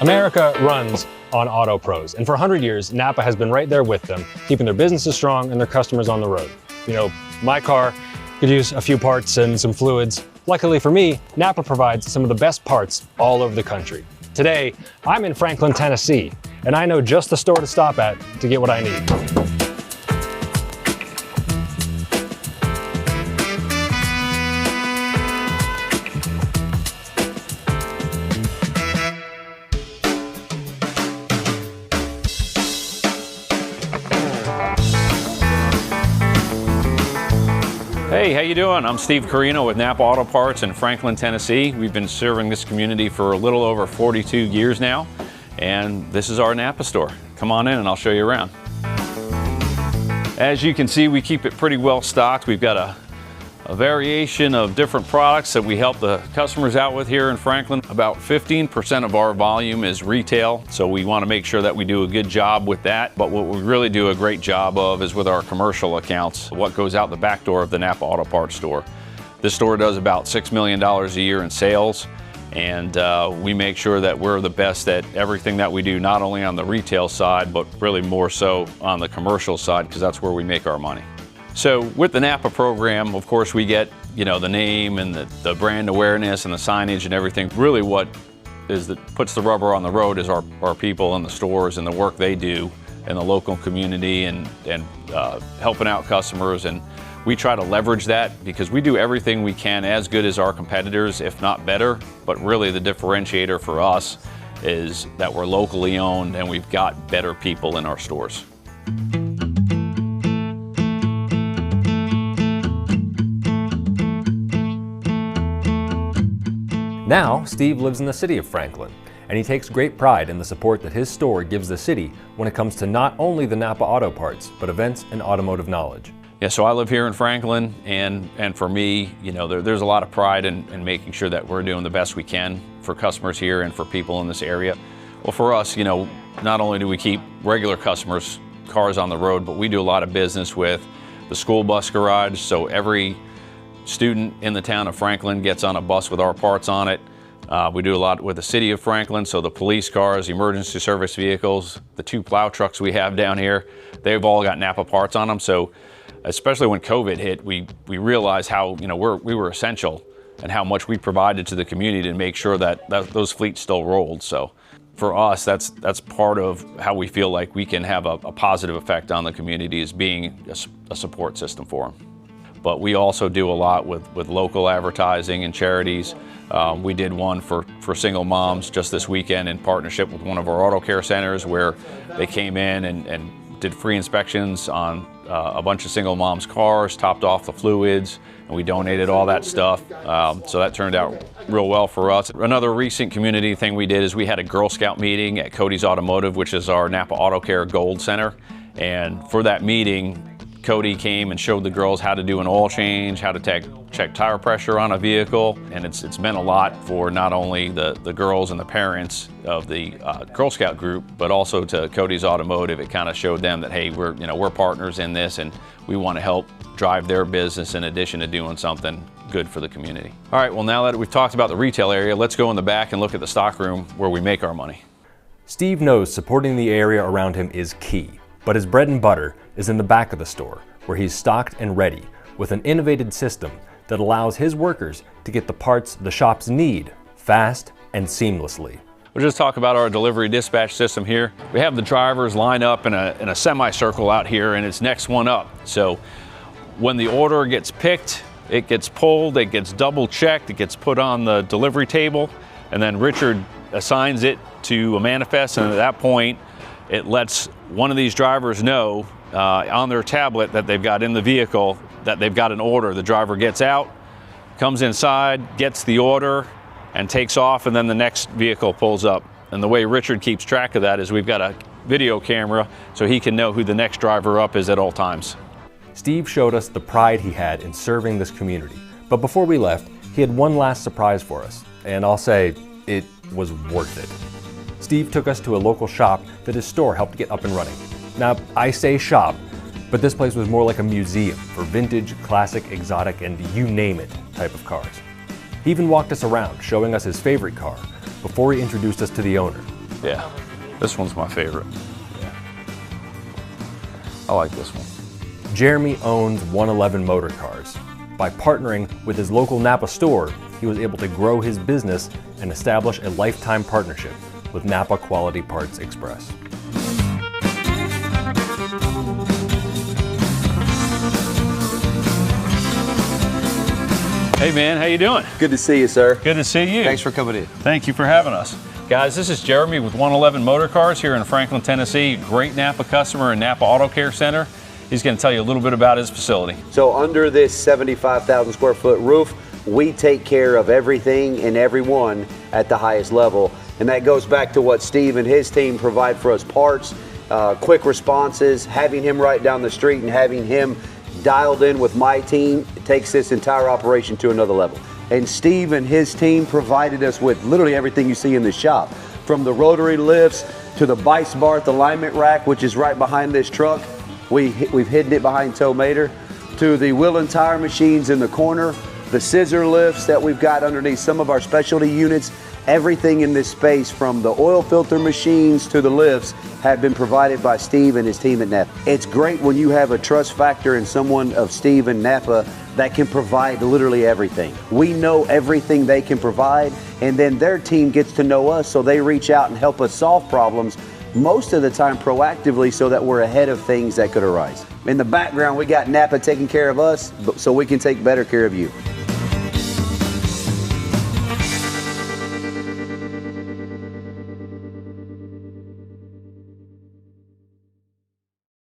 America runs on auto pros, and for 100 years, NAPA has been right there with them, keeping their businesses strong and their customers on the road. You know, my car could use a few parts and some fluids. Luckily for me, NAPA provides some of the best parts all over the country. Today, I'm in Franklin, Tennessee, and I know just the store to stop at to get what I need. Hey, how you doing? I'm Steve Corino with NAPA Auto Parts in Franklin, Tennessee. We've been serving this community for a little over 42 years now, and this is our NAPA store. Come on in and I'll show you around. As you can see, we keep it pretty well stocked. We've got a variation of different products that we help the customers out with here in Franklin. About 15% of our volume is retail, so we want to make sure that we do a good job with that. But what we really do a great job of is with our commercial accounts, what goes out the back door of the NAPA Auto Parts store. This store does about $6 million a year in sales, and we make sure that we're the best at everything that we do, not only on the retail side, but really more so on the commercial side, because that's where we make our money. So with the NAPA program, of course, we get, you know, the name and the brand awareness and the signage and everything. Really what is that puts the rubber on the road is our people in the stores and the work they do in the local community and helping out customers. And we try to leverage that because we do everything we can as good as our competitors, if not better. But really the differentiator for us is that we're locally owned and we've got better people in our stores. Now, Steve lives in the city of Franklin, and he takes great pride in the support that his store gives the city when it comes to not only the NAPA Auto Parts, but events and automotive knowledge. Yeah, so I live here in Franklin, and for me, you know, there's a lot of pride in making sure that we're doing the best we can for customers here and for people in this area. Well, for us, you know, not only do we keep regular customers' cars on the road, but we do a lot of business with the school bus garage, so every student in the town of Franklin gets on a bus with our parts on it. We do a lot with the city of Franklin, so the police cars, emergency service vehicles, the 2 plow trucks we have down here, they've all got NAPA parts on them. So especially when COVID hit, we realized how, you know, we were essential and how much we provided to the community to make sure that those fleets still rolled. So for us, that's part of how we feel like we can have a positive effect on the community, is being a support system for them. But we also do a lot with local advertising and charities. We did one for single moms just this weekend in partnership with one of our auto care centers, where they came in and did free inspections on a bunch of single moms' cars, topped off the fluids, and we donated all that stuff. So that turned out real well for us. Another recent community thing we did is we had a Girl Scout meeting at Cody's Automotive, which is our NAPA Auto Care Gold Center. And for that meeting, Cody came and showed the girls how to do an oil change, how to check tire pressure on a vehicle, and it's meant a lot for not only the girls and the parents of the Girl Scout group, but also to Cody's Automotive. It kind of showed them that, hey, we're partners in this, and we want to help drive their business in addition to doing something good for the community. All right, well, now that we've talked about the retail area, let's go in the back and look at the stock room where we make our money. Steve knows supporting the area around him is key, but his bread and butter is in the back of the store, where he's stocked and ready with an innovative system that allows his workers to get the parts the shops need fast and seamlessly. We'll just talk about our delivery dispatch system here. We have the drivers line up in a semicircle out here, and it's next one up. So when the order gets picked, it gets pulled, it gets double checked, it gets put on the delivery table, and then Richard assigns it to a manifest, and at that point, it lets one of these drivers know on their tablet that they've got in the vehicle that they've got an order. The driver gets out, comes inside, gets the order, and takes off, and then the next vehicle pulls up. And the way Richard keeps track of that is we've got a video camera so he can know who the next driver up is at all times. Steve showed us the pride he had in serving this community. But before we left, he had one last surprise for us, and I'll say it was worth it. Steve took us to a local shop that his store helped get up and running. Now, I say shop, but this place was more like a museum for vintage, classic, exotic, and you name it. type of cars. He even walked us around, showing us his favorite car before he introduced us to the owner. Yeah, this one's my favorite. I like this one. Jeremy owns 111 Motor Cars. By partnering with his local NAPA store, he was able to grow his business and establish a lifetime partnership with NAPA Quality Parts Express. Hey man, how you doing? Good to see you, sir. Good to see you. Thanks for coming in. Thank you for having us. Guys, this is Jeremy with 111 Motor Cars here in Franklin, Tennessee. Great NAPA customer in NAPA Auto Care Center. He's going to tell you a little bit about his facility. So under this 75,000 square foot roof, we take care of everything and everyone at the highest level. And that goes back to what Steve and his team provide for us: parts, quick responses. Having him right down the street and having him dialed in with my team takes this entire operation to another level. And Steve and his team provided us with literally everything you see in the shop, from the rotary lifts to the Bice Barth alignment rack, which is right behind this truck. We've hidden it behind tow mater, to the wheel and tire machines in the corner, the scissor lifts that we've got underneath some of our specialty units. Everything in this space, from the oil filter machines to the lifts, have been provided by Steve and his team at NAPA. It's great when you have a trust factor in someone of Steve and NAPA that can provide literally everything. We know everything they can provide, and then their team gets to know us, so they reach out and help us solve problems, most of the time proactively, so that we're ahead of things that could arise. In the background, we got NAPA taking care of us, so we can take better care of you.